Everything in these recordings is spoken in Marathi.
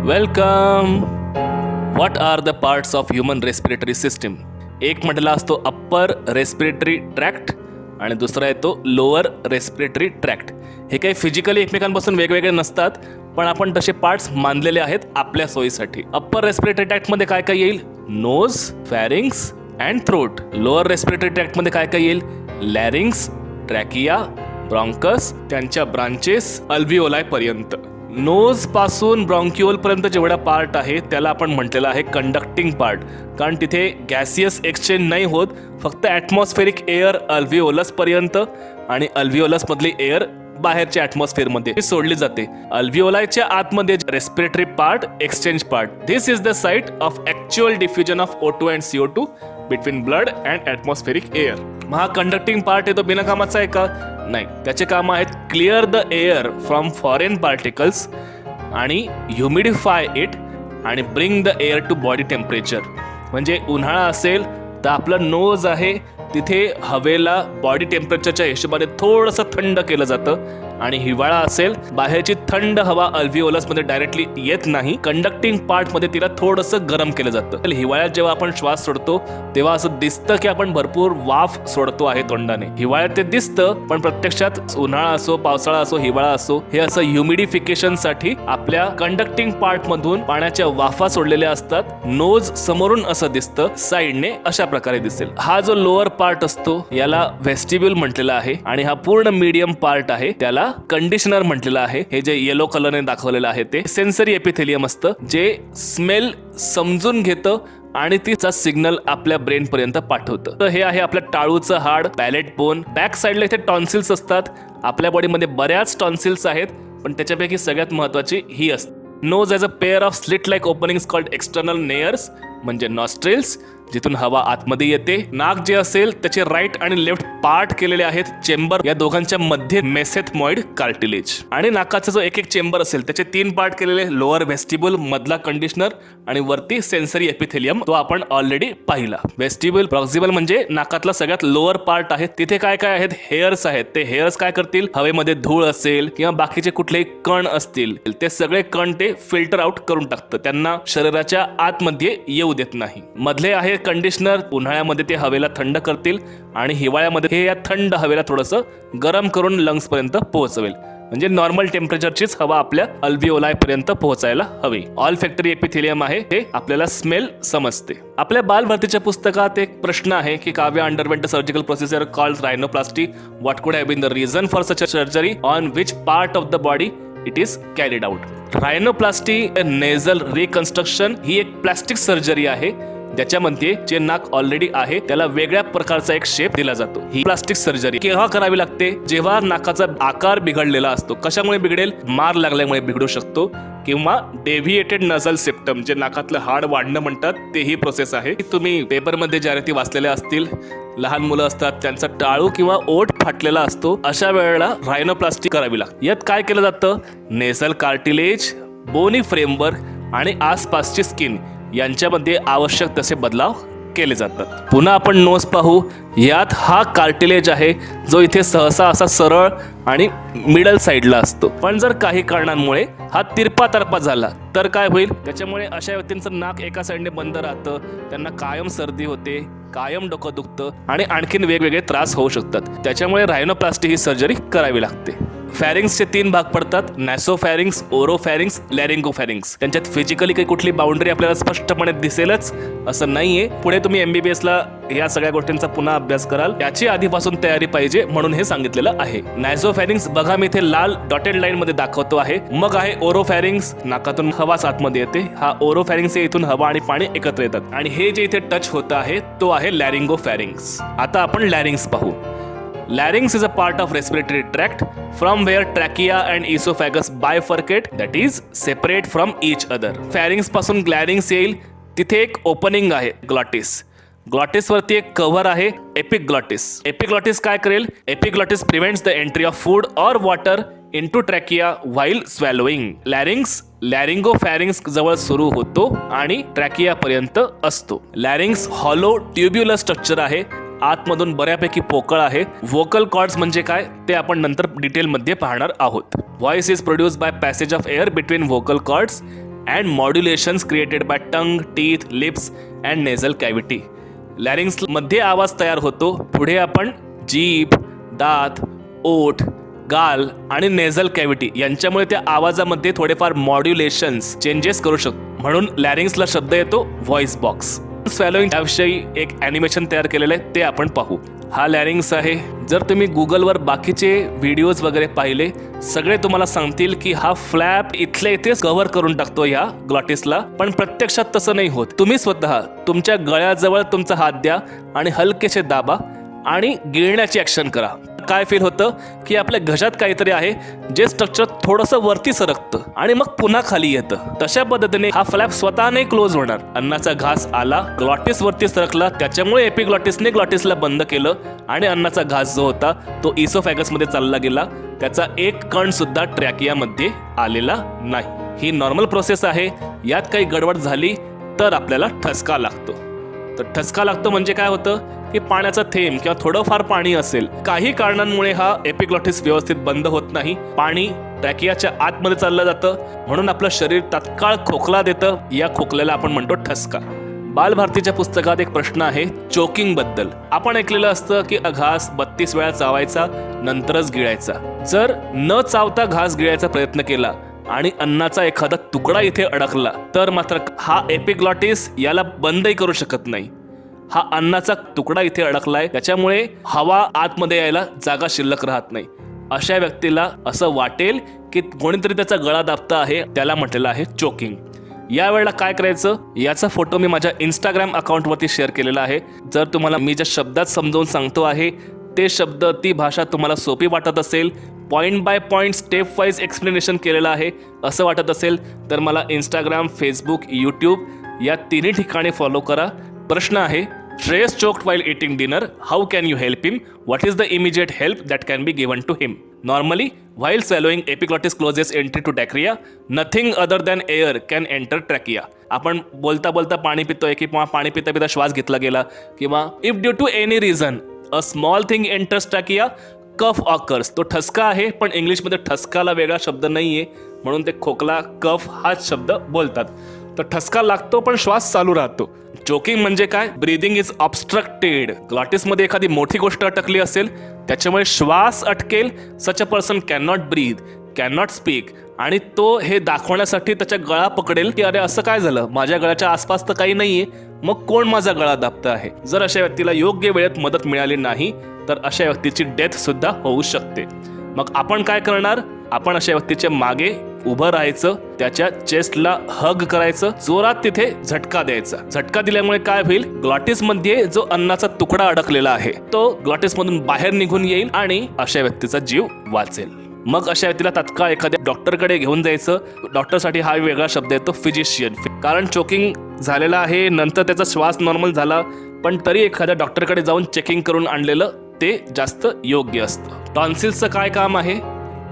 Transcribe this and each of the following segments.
Welcome. What are the parts of human respiratory system? एक म्हटला असतो अप्पर रेस्पिरेटरी ट्रॅक्ट आणि दुसरा येतो लोअर रेस्पिरेटरी ट्रॅक्ट. हे काही फिजिकली एकमेकांपासून वेगवेगळे नसतात, पण आपण तसे पार्ट्स मानलेले आहेत आपल्या सोयीसाठी. अप्पर रेस्पिरेटरी ट्रॅक्टमध्ये काय काय येईल? Nose, pharynx and throat. Lower respiratory ट्रॅक्टमध्ये काय काय येईल? लॅरिंग्स, ट्रॅकिया, ब्रॉन्कस, त्यांच्या ब्रांचेस अल्व्हिओलाई पर्यंत. नोज पासून ब्रॉन्क्युअल पर्यंत जेवढा पार्ट आहे त्याला आपण म्हटलेलं आहे कंडक्टिंग पार्ट, कारण तिथे गॅसियस एक्सचेंज नाही होत, फक्त ॲटमॉस्फेरिक एअर अल्व्हिओलस पर्यंत आणि अल्व्हिओलस मधली एअर बाहेरच्या ॲटमॉस्फेअरमध्ये सोडली जाते. अल्व्हिओलायच्या आतमध्ये respiratory part, exchange part. This is the site of actual diffusion of O2 and CO2 between blood and atmospheric air. मग हा कंडक्टिंग पार्ट आहे तो बिनकामाचा आहे का? नाही, त्याचे काम आहेत clear the air from foreign particles आणि ह्युमिडिफाय इट आणि bring the air to body temperature. म्हणजे उन्हाळा असेल तर आपलं नोज आहे तिथे हवेला बॉडी टेम्परेचरच्या हिशोबाने थोडंसं थंड केलं जातं, आणि हिवाळा असेल बाहेरची थंड हवा अल्व्हिओलसमध्ये डायरेक्टली येत नाही, कंडक्टिंग पार्टमध्ये तिला थोडंसं गरम केलं जातं. हिवाळ्यात जेव्हा आपण श्वास सोडतो तेव्हा असं दिसतं की आपण भरपूर वाफ सोडतो आहे तोंडाने. हिवाळ्यात ते दिसतं, पण प्रत्यक्षात उन्हाळा असो, पावसाळा असो, हिवाळा असो, हे असं ह्युमिडिफिकेशनसाठी आपल्या कंडक्टिंग पार्टमधून पाण्याच्या वाफा सोडलेल्या असतात. नोज समोरून असं दिसतं, साईडने अशा प्रकारे दिसेल. हा जो लोअर पार्ट असतो याला व्हेस्टिब्युल म्हटलेला आहे, आणि हा पूर्ण मीडियम पार्ट आहे त्याला कंडिशनर म्हटलेलं आहे. हे जे येलो कलरने दाखवलेलं आहे ते सेन्सरी एपिथेलियम असतं, जे स्मेल समजून घेतं आणि तिचा सिग्नल आपल्या ब्रेन पर्यंत पाठवतं. तर हे आहे आपल्या टाळूचं हाड, पॅलेट बोन. बॅक साइडला इथे टॉन्सिल्स असतात. आपल्या बॉडीमध्ये बऱ्याच टॉन्सिल्स आहेत, पण त्याच्यापैकी सगळ्यात महत्वाची ही असते. Nose as a pair of slit like openings called external nares, म्हणजे नॉस्ट्रेल्स, जिथून हवा आतमध्ये येते. नाक जे असेल त्याचे राईट आणि लेफ्ट पार्ट केलेले आहेत चेंबर, या दोघांच्या मध्ये मेसेथमॉइड कार्टिलेज. आणि नाकाचा जो एक एक चेंबर असेल त्याचे 3 पार्ट केलेले, लोअर व्हेस्टिब्युल, मधला कंडिशनर आणि वरती सेन्सरी एपिथेलियम, तो आपण ऑलरेडी पाहिला. व्हेस्टिब्युल प्रॉक्सिमल म्हणजे नाकातला सगळ्यात लोअर पार्ट आहे. तिथे काय काय आहेत? हेअर्स आहेत. ते हेअर्स काय करतील? हवेमध्ये धूळ असेल किंवा बाकीचे कुठलेही कण असतील ते सगळे कण ते फिल्टर आउट करून टाकतं, त्यांना शरीराच्या आतमध्ये येऊ देत नाही. मधले आहे कंडिशनर. उन्हाळ्यामध्ये ते हवेला थंड करतील आणि हिवाळ्यामध्ये हे या थंड हवेला थोडंसं गरम करून लंग्स पर्यंत पोहोचवेल. म्हणजे नॉर्मल टेम्परेचरचीच हवा आपल्या अल्व्हिओलाई पर्यंत पोहोचायला हवी. ऑल्फॅक्टरी एपिथेलियम आहे, हे आपल्याला स्मेल समजते. आपल्या बालभारतीच्या पुस्तकात एक प्रश्न आहे की Kavya underwent a surgical procedure called rhinoplasty. What could have been the reason for such a surgery? On which part of the body it is carried out? Rhinoplasty nasal reconstruction ही एक प्लास्टिक सर्जरी आहे, ज्याच्यामध्ये जे नाक ऑलरेडी आहे त्याला वेगळ्या प्रकारचा एक शेप दिला जातो. ही प्लास्टिक सर्जरी केव्हा करावी लागते? जेव्हा नाकाचा आकार बिघडलेला असतो. कशामुळे बिघडेल? मार लागल्यामुळे बिघडू शकतो, किंवा डेव्हिएटेड नझल सेप्टम, जे नाकातलं हाड वाढणं म्हणतात, ते ही प्रोसेस आहे. तुम्ही पेपरमध्ये जाहिराती वाचलेल्या असतील. लहान मुलं असतात त्यांचा टाळू किंवा ओठ फाटलेला असतो, अशा वेळेला रायनोप्लास्टी करावी लागते. यात काय केलं जातं? नेझल कार्टिलेज, बोनी फ्रेमवर्क आणि आसपासची स्किन यांच्यामध्ये आवश्यक तसे बदलाव केले जातात. पुन्हा आपण नोज पाहू. यात हा कार्टिलेज आहे जो इथे सहसा असा सरळ आणि मिडल साइडला असतो, पण जर काही कारणांमुळे हा तिरपा तरपा झाला तर काय होईल? त्याच्यामुळे अशा व्यक्तींचं नाक एका साइडने बंद राहतं, त्यांना कायम सर्दी होते, कायम डोकं दुखतं आणि आणखीन वेगवेगळे त्रास होऊ शकतात. त्याच्यामुळे रायनोप्लास्टी ही सर्जरी करावी लागते. फॅरिंग्सचे 3 भाग पडतात: नॅसोफॅरिंग्स, ओरोफॅरिंग्स, लॅरिंगोफॅरिंग्स. त्यांच्यात फिजिकली काही कुठली बाउंड्री आपल्याला स्पष्टपणे दिसेलच असं नाहीये. पुढे तुम्ही MBBS ला या सगळ्या गोष्टींचा पुन्हा अभ्यास कराल, त्याची आधीपासून तयारी पाहिजे म्हणून हे सांगितलेलं आहे. नॅसोफॅरिंग्स बघा मी इथे लाल डॉटेड लाईन मध्ये दाखवतो आहे. मग आहे ओरोफॅरिंग्स, नाकातून हवा आतमध्ये येते. हा ओरोफॅरिंग्स, इथून हवा आणि पाणी एकत्र येतात, आणि हे जे इथे टच होत आहे तो आहे लॅरिंगोफॅरिंग्स. आता आपण लॅरिंग्स पाहू. Larynx is a part of respiratory tract from where trachea and esophagus bifurcate, that is separate from each other. Pharynx पासून ग्लॅरिंग्स येईल, तिथे एक ओपनिंग आहे ग्लॉटिस. ग्लॉटिस वरती एक कव्हर आहे एपिग्लॉटिस. एपिग्लॉटिस काय करेल? Epiglottis prevents the entry of food और वॉटर इनटू ट्रॅकिया व्हाईल स्वॅलोइंग. लॅरिंग्स लॅरिंगोफॅरिंग्स जवळ सुरू होतो आणि ट्रॅकिया पर्यंत असतो. लॅरिंग्स हॉलो ट्युब्युलर स्ट्रक्चर आहे, आतमधून बऱ्यापैकी पोकळ आहे. व्होकल कॉर्ड्स म्हणजे काय ते आपण नंतर डिटेलमध्ये पाहणार आहोत. Voice is produced by passage of air between vocal cords and modulations created by tongue, teeth, lips and nasal cavity. Larynx मध्ये आवाज तयार होतो. पुढे आपण जीभ, दात, ओठ, गाल आणि नेझल कॅव्हिटी यांच्यामुळे त्या आवाजामध्ये थोडेफार मॉड्युलेशन्स चेंजेस करू शकतो. म्हणून लॅरिंग्सला शब्द येतो व्हॉइस बॉक्स. स्वॅलोइंग याविषयी एक ॲनिमेशन तयार केलेलं आहे, ते आपण पाहू. हा लॅरिंग्स आहे. जर तुम्ही गुगलवर बाकीचे व्हिडिओज वगैरे पाहिले, सगळे तुम्हाला सांगतील की हा फ्लॅप इथल्या इथेच कव्हर करून टाकतो या ग्लॉटिसला, पण प्रत्यक्षात तसं नाही होत. तुम्ही स्वतः तुमच्या गळ्याजवळ तुमचा हात द्या आणि हलकेसे दाबा आणि गिळण्याची ॲक्शन करा. काय फील होतं की आपल्या घशात काहीतरी आहे जे स्ट्रक्चर थोडंसं वरती सरकतं आणि मग पुन्हा खाली येतं. तशा पद्धतीने हा फ्लॅप स्वतःने क्लोज होणार. अन्नाचा घास आला, ग्लॉटिस वरती सरकला, त्याच्यामुळे एपिग्लॉटिसने ग्लॉटिसला बंद केलं आणि अन्नाचा घास जो होता तो इसोफॅगस मध्ये चालला गेला. त्याचा एक कण सुद्धा ट्रॅकियामध्ये आलेला नाही. ही नॉर्मल प्रोसेस आहे. यात काही गडबड झाली तर आपल्याला ठसका लागतो. तर ठसका लागतो म्हणजे काय होतं की पाण्याचा थेंब किंवा थोडंफार पाणी असेल, काही कारणांमुळे हा एपिग्लॉटिस व्यवस्थित बंद होत नाही. पाणी ट्रॅकियाच्या आतमध्ये चाललं जातं, म्हणून आपलं शरीर तात्काळ खोकला देतं. या खोकल्याला आपण म्हणतो ठसका. बालभारतीच्या पुस्तकात एक प्रश्न आहे चोकिंग बद्दल. आपण ऐकलेलं असतं की घास 32 वेळा चावायचा नंतरच गिळायचा. जर न चावता घास गिळायचा प्रयत्न केला आणि अन्नाचा एखादा तुकडा इथे अडकला तर मात्र हा एपिग्लॉटिस याला बंदही करू शकत नाही. हा अन्नाचा तुकडा इथे अडकलाय, त्याच्यामुळे हवा आतमध्ये यायला जागा शिल्लक राहत नाही. अशा व्यक्तीला असं वाटेल की कोणीतरी त्याचा गळा दाबता आहे, त्याला म्हटलेलं आहे चोकिंग. यावेळेला काय करायचं याचा फोटो मी माझ्या इंस्टाग्राम अकाउंटवरती शेअर केलेला आहे. जर तुम्हाला मी ज्या शब्दात समजावून सांगतो आहे ते शब्द, ती भाषा तुम्हाला सोपी वाटत असेल, point bye point step wise explanation केलेलं आहे असं वाटत असेल तर मला इंस्टाग्राम, फेसबुक, यूट्यूब या तिन्ही ठिकाणी फॉलो करा. प्रश्न आहे Shreyas choked while eating dinner. How can you help him? What is the immediate help that can be given to him? Normally, while swallowing, epiglottis closes entry to trachea. Nothing other than air can enter trachea. आपण बोलता बोलता पाणी पितोय किंवा पाणी पिता पिता श्वास घेतला गेला किंवा if due to any reason a small thing enters trachea, cough occurs. तो ठसका आहे, पण इंग्लिशमध्ये ठसकाला वेगळा शब्द नाहीये, म्हणून ते खोकला, कफ हाच शब्द बोलतात. तर ठसका लागतो पण श्वास चालू राहतो. चोकिंग म्हणजे काय? Breathing is obstructed. ग्लॉटिसमध्ये एखादी मोठी गोष्ट अटकली असेल, त्याच्यामुळे श्वास अटकेल. Such a person can not breathe, can not speak, आणि तो हे दाखवण्यासाठी त्याच्या गळा पकडेल की अरे असं काय झालं, माझ्या गळ्याच्या आसपास तर काही नाहीये, मग कोण माझा गळा दाबतं आहे. जर अशा व्यक्तीला योग्य वेळेत मदत मिळाली नाही तर अशा व्यक्तीची डेथ सुद्धा होऊ शकते. मग आपण काय करणार? आपण अशा व्यक्तीच्या मागे उभं राहायचं, त्याच्या चेस्टला हग करायचं, जोरात तिथे झटका द्यायचा. झटका दिल्यामुळे काय होईल, ग्लॉटिस मध्ये जो अन्नाचा तुकडा अडकलेला आहे तो ग्लॉटिस मधून बाहेर निघून येईल आणि अशा व्यक्तीचा जीव वाचेल. मग अशा व्यक्तीला तात्काळ एखाद्या डॉक्टरकडे घेऊन जायचं. डॉक्टरसाठी हा वेगळा शब्द येतो फिजिशियन, कारण चोकिंग झालेला आहे, नंतर त्याचा श्वास नॉर्मल झाला, पण तरी एखाद्या डॉक्टरकडे जाऊन चेकिंग करून आणलेलं ते जास्त योग्य असतं. टॉन्सिल्सचं काय काम आहे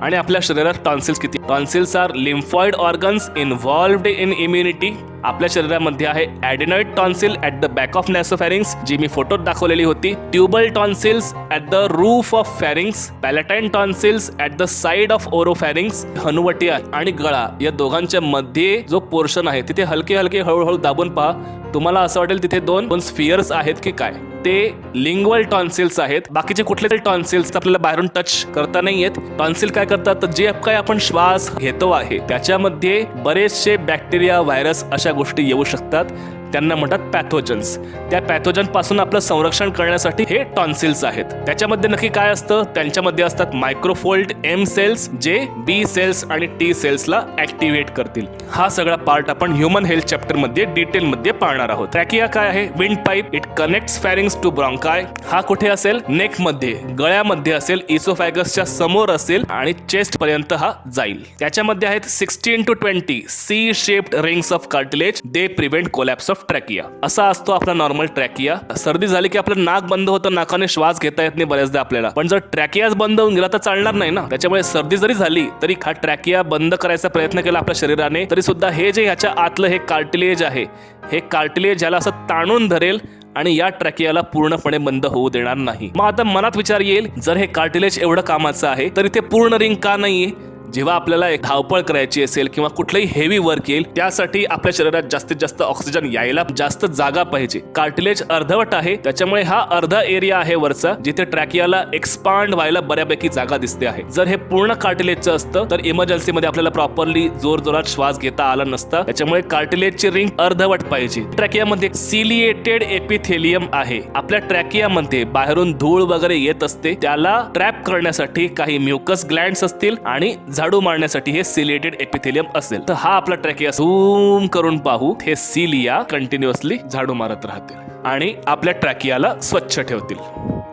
आणि आपल्या शरीरात टॉन्सिल्स किती? Tonsils are lymphoid organs involved in immunity. आपल्या शरीरामध्ये आहे adenoid tonsil at the back of nasopharynx, जी मी फोटोत दाखवलेली होती. Tubal tonsils at the roof of pharynx. Palatine tonsils at the side of oropharynx. हनुवटी आणि गळा या दोघांच्या मध्ये जो पोर्शन आहे तिथे हलके हलके हळूहळू दाबून पहा. तुम्हाला असं वाटेल तिथे दोन स्फिअर्स आहेत की काय, ते लिंग्वल टॉन्सिल्स आहेत. बाकीचे कुठले टॉन्सिल्स आपल्याला बाहेरून टच करता नाही येत. टॉन्सिल काय करतात, तर जे काय आपण श्वास घेतो आहे त्याच्यामध्ये बरेचसे बॅक्टेरिया, व्हायरस अशा गोष्टी येऊ शकतात, त्यांना म्हणतात पॅथोजन्स. त्या पॅथोजन पासून आपलं संरक्षण करण्यासाठी हे टॉन्सिल्स आहेत. त्याच्यामध्ये नक्की काय असतं, त्यांच्यामध्ये असतात मायक्रोफोल्ड एम सेल्स, जे बी सेल्स आणि टी सेल्सला ऍक्टिव्हेट करतील. हा सगळा पार्ट आपण ह्युमन हेल्थ चॅप्टर मध्ये डिटेल मध्ये पाहणार आहोत. ट्रॅकिया काय आहे? Windpipe. It connects pharynx to bronchi. हा कुठे असेल? नेक मध्ये, गळ्यामध्ये असेल, इसोफॅगसच्या समोर असेल आणि चेस्ट पर्यंत हा जाईल. त्याच्यामध्ये आहेत 16 to 20 C shaped rings of cartilage. They prevent collapse of trachea. असा असतो आपला नॉर्मल ट्रॅकिया. सर्दी झाली की आपलं नाक बंद होतं, नाकाने श्वास घेता येत नाही बऱ्याचदा आपल्याला, पण जर ट्रॅकियाच बंद होऊन गेला तर चालणार नाही ना. त्याच्यामुळे सर्दी जरी झाली तरी हा ट्रॅकिया बंद करायचा प्रयत्न केला आपल्या शरीराने तरी सुद्धा हे जे ह्याच्या आतलं हे कार्टिलेज आहे, हे कार्टिलेज ह्याला असं ताणून धरेल आणि या ट्रॅकियाला पूर्णपणे बंद होऊ देणार नाही. मग आता मनात विचार येईल, जर हे कार्टिलेज एवढं कामाचं आहे तर इथे पूर्ण रिंग का नाहीये? जेव्हा आपल्याला एक धावपळ करायची असेल किंवा कुठलंही हेवी वर्क येईल त्यासाठी आपल्या शरीरात जास्तीत जास्त ऑक्सिजन यायला जास्त जागा पाहिजे. कार्टिलेज अर्धवट आहे, त्याच्यामुळे हा अर्धा एरिया आहे वरचा जिथे ट्रॅकियाला एक्सपांड व्हायला बऱ्यापैकी जागा दिसते आहे. जर हे पूर्ण कार्टिलेजचं असतं तर इमर्जन्सी मध्ये आपल्याला प्रॉपरली जोर जोरात श्वास घेता आला नसता. त्याच्यामुळे कार्टिलेजची रिंग अर्धवट पाहिजे. ट्रॅकियामध्ये सिलिएटेड एपिथेलियम आहे. आपल्या ट्रॅकियामध्ये बाहेरून धूळ वगैरे येत असते, त्याला ट्रॅप करण्यासाठी काही म्युकस ग्लँड्स असतील आणि झाडू मारण्यासाठी हे सिलिएटेड एपिथेलियम असेल. तर हा आपला ट्रॅकिया झूम करून पाहू. हे सिलिया कंटिन्युअसली झाडू मारत राहतील आणि आपल्या ट्रॅकियाला स्वच्छ ठेवतील.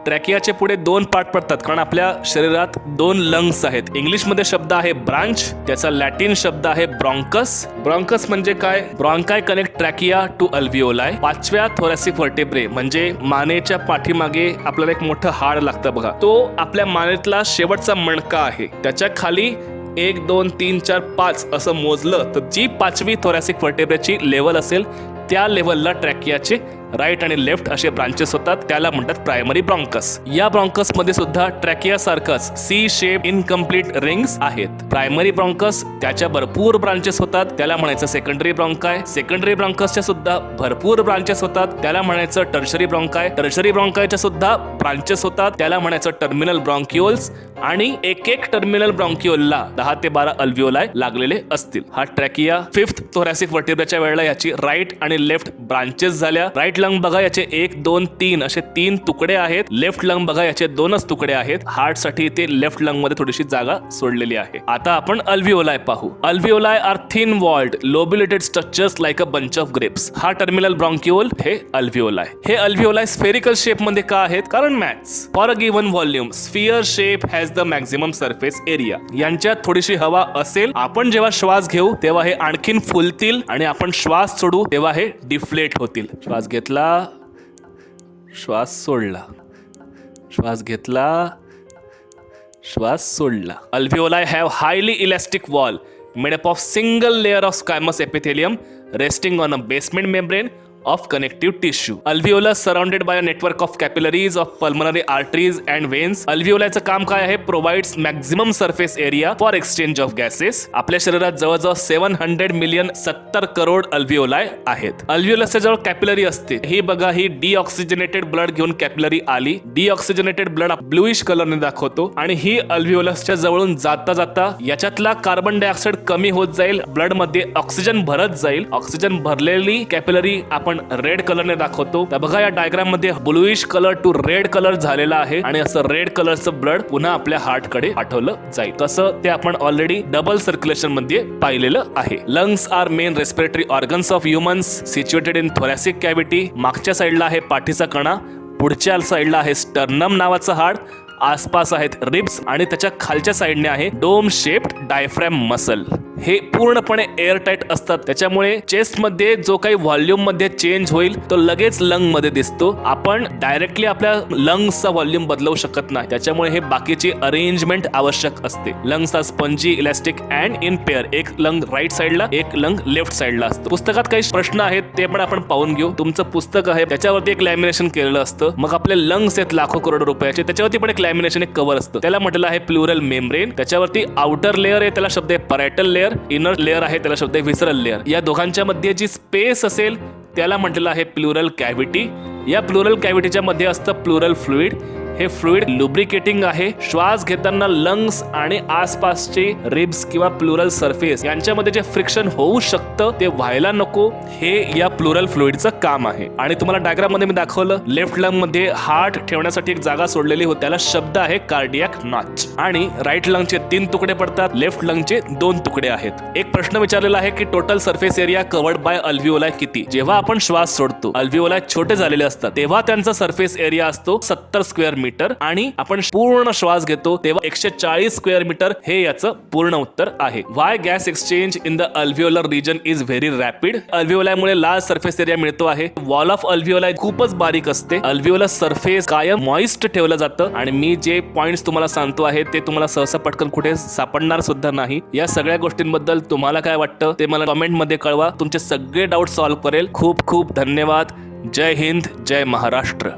ट्रॅकियाचे पुढे 2 पार्ट पडतात कारण आपल्या शरीरात 2 लंग्स आहेत. इंग्लिशमध्ये शब्द आहे ब्रांच, त्याचा लॅटिन शब्द आहे ब्रॉन्कस. ब्रॉन्कस म्हणजे काय? Bronchi connect trachea to alveoli. 5व्या थोरॅसिक व्हर्टेब्रे म्हणजे मानेच्या पाठीमागे आपल्याला एक मोठं हाड लागतं बघा, तो आपल्या मानेतला शेवटचा मणका आहे. त्याच्या खाली 1 2 3 4 5 असं मोजलं तर जी 5वी थोरॅसिक व्हर्टेब्रेची लेवल असेल त्या लेवलला ट्रॅकियाचे राईट आणि लेफ्ट असे ब्रांचेस होतात, त्याला म्हणतात प्रायमरी ब्रॉन्कस. या ब्रॉन्कस मध्ये सुद्धा ट्रॅकिया सारखंच सी शेप इनकम्प्लीट रिंग्स आहेत. प्रायमरी ब्रॉन्कस त्याच्या भरपूर ब्रांचेस होतात, त्याला म्हणायचं सेकंडरी ब्रॉन्काय. सेकंडरी ब्रॉन्कसच्या सुद्धा भरपूर ब्रांचेस होतात, त्याला म्हणायचं टर्शरी ब्रॉन्काय. टर्शरी ब्रॉन्कायच्या सुद्धा ब्रांचेस होतात, त्याला म्हणायचं टर्मिनल ब्रॉन्क्युल्स. आणि एक टर्मिनल ब्रॉन्क्युलला 10 ते 12 अल्व्हिओलाई लागलेले असतील. हा ट्रॅकिया 5th थोरॅसिक व्हर्टेब्रेच्या वेळेला याची राईट आणि लेफ्ट ब्रांचेस झाल्या. राईट लंग बघा याचे 1 2 3 असे 3 तुकडे आहेत. लेफ्ट लंग बघा याचे 2च तुकडे आहेत. हार्ट साठी ते लेफ्ट लंग मध्ये थोडीशी जागा सोडलेली आहे. आता आपण अल्व्हिओलाई पाहू. Alveoli are thin walled lobulated structures like a bunch of grapes. हा टर्मिनल ब्रॉन्क्युल, हे अल्व्हिओलाई. हे अल्व्हिओलाई स्फेरिकल शेप मध्ये का आहेत? कारण maths. For a given volume sphere shape has the maximum surface area. यांच्यात थोडीशी हवा असेल, आपण जेव्हा श्वास घेऊ तेव्हा हे आणखीन फुलतील आणि आपण श्वास सोडू तेव्हा हे डिफ्लेट होतील. श्वास घेतला, श्वास सोडला, श्वास घेतला, श्वास सोडला. Alveoli have highly elastic wall made up of single layer of squamous epithelium resting on a basement membrane of connective tissue. Alveolus surrounded by a network of capillaries of pulmonary arteries and veins. अल्व्हिओलायचं काम काय आहे? Provides maximum surface area for exchange of gases. आपल्या शरीरात जवळजवळ 700 मिलियन 70 करोड अल्व्हिओलाई आहेत. अल्व्हिओलसच्या जवळ कॅपिलरी असते. ही बघा, ही डिऑक्सिजनेटेड ब्लड घेऊन कॅपिलरी आली. डिऑक्सिजनेटेड ब्लड ब्लूइश कलरने दाखवतो आणि ही अल्व्हिओलसच्या जवळून जाता जाता याच्यातला कार्बन डायऑक्साइड कमी होत जाईल, ब्लड मध्ये ऑक्सिजन भरत जाईल. ऑक्सिजन भरलेली कॅपिलरी आपण रेड कलरने दाखवतो. तर बघा या डायग्राम मध्ये bluish colour to red colour झालेला आहे आणि असं रेड कलरचं ब्लड पुन्हा आपल्या हार्ट कडे पाठवलं जाईल. तसं ते आपण ऑलरेडी डबल सर्क्युलेशन मध्ये पाहिलेलं आहे. Lungs are main respiratory organs of humans situated in thoracic cavity. मागच्या साईडला आहे पाठीचा कणा, पुढच्या साईडला आहे स्टर्नम नावाचं हाड, आसपास आहेत रिब्स आणि त्याच्या खालच्या साईडने आहे डोम शेप्ड डायफ्रॅम मसल. हे पूर्णपणे एअरटाईट असतात, त्याच्यामुळे चेस्ट मध्ये जो काही व्हॉल्यूम मध्ये चेंज होईल तो लगेच लंग मध्ये दिसतो. आपण डायरेक्टली आपल्या लंग्सचा व्हॉल्यूम बदलवू शकत नाही, त्याच्यामुळे हे बाकीची अरेंजमेंट आवश्यक असते. Lungs are spongy elastic and in pair. एक लंग राईट साईडला, एक लंग लेफ्ट साईडला असतो. पुस्तकात काही प्रश्न आहेत ते पण आपण पाहून घेऊ. तुमचं पुस्तक आहे त्याच्यावरती एक लॅमिनेशन केलेलं असतं. मग आपले लंग्स आहेत लाखो करोड रुपयाचे, त्याच्यावरती पण एक लॅमिनेशन, एक कव्हर असतं. त्याला म्हटलं आहे प्लुरल मेम्ब्रेन. त्याच्यावरती आउटर लेअर आहे, त्याला शब्द आहे पॅरायटल लेअर. इनर लेअर आहे, त्याला शब्द आहे व्हिसरल लेअर. या दोघांच्या मध्ये जी स्पेस असेल त्याला म्हटलेलं आहे प्लुरल कॅव्हिटी. या प्लुरल कॅव्हिटीच्या मध्ये असतं प्लुरल फ्लुइड. हे फ्लुइड लुब्रिकेटिंग आहे. श्वास घेताना लंग्स आणि आसपासचे रिब्स किंवा प्लुरल सरफेस यांच्यामध्ये जे फ्रिक्शन होऊ शकतं ते व्हायला नको, हे या प्लुरल फ्लुइडचं काम आहे. आणि तुम्हाला डायग्राम मध्ये मी दाखवलं, लेफ्ट लंग मध्ये हार्ट ठेवण्यासाठी एक जागा सोडलेली होती, त्याला शब्द आहे कार्डियाक नॉच. आणि राईट लंगचे 3 तुकडे पडतात, लेफ्ट लंगचे 2 तुकडे आहेत. एक प्रश्न विचारलेला आहे की total surface area covered bye अल्व्हिओलाई किती? जेव्हा आपण श्वास सोडतो, अल्व्हिओलाई छोटे झालेले असतात, तेव्हा त्यांचा सरफेस एरिया असतो 70 स्क्वेअर मीटर आणि आपण पूर्ण श्वास घेतो तेव्हा 140 स्क्वेअर मीटर. हे याचं पूर्ण उत्तर आहे. Why gas exchange in the alveolar region is very rapid. अल्व्हिओलायमुळे लार्ज सरफेस एरिया मिळतो आहे. वॉल ऑफ अल्व्हिओलाई खूपच बारीक असते. अल्व्हिओलर सरफेस कायम मॉइस्ट ठेवलं जातं आणि मी जे पॉइंट्स तुम्हाला सांगतो आहे ते तुम्हाला सहसा पटकन कुठे सापडणार सुद्धा नाही. या सगळ्या गोष्टींबद्दल तुम्हाला काय वाटतं ते मला कमेंट मध्ये कळवा. तुमचे सगळे डाऊट सॉल्व्ह करेल. खूप खूप धन्यवाद. जय हिंद, जय महाराष्ट्र.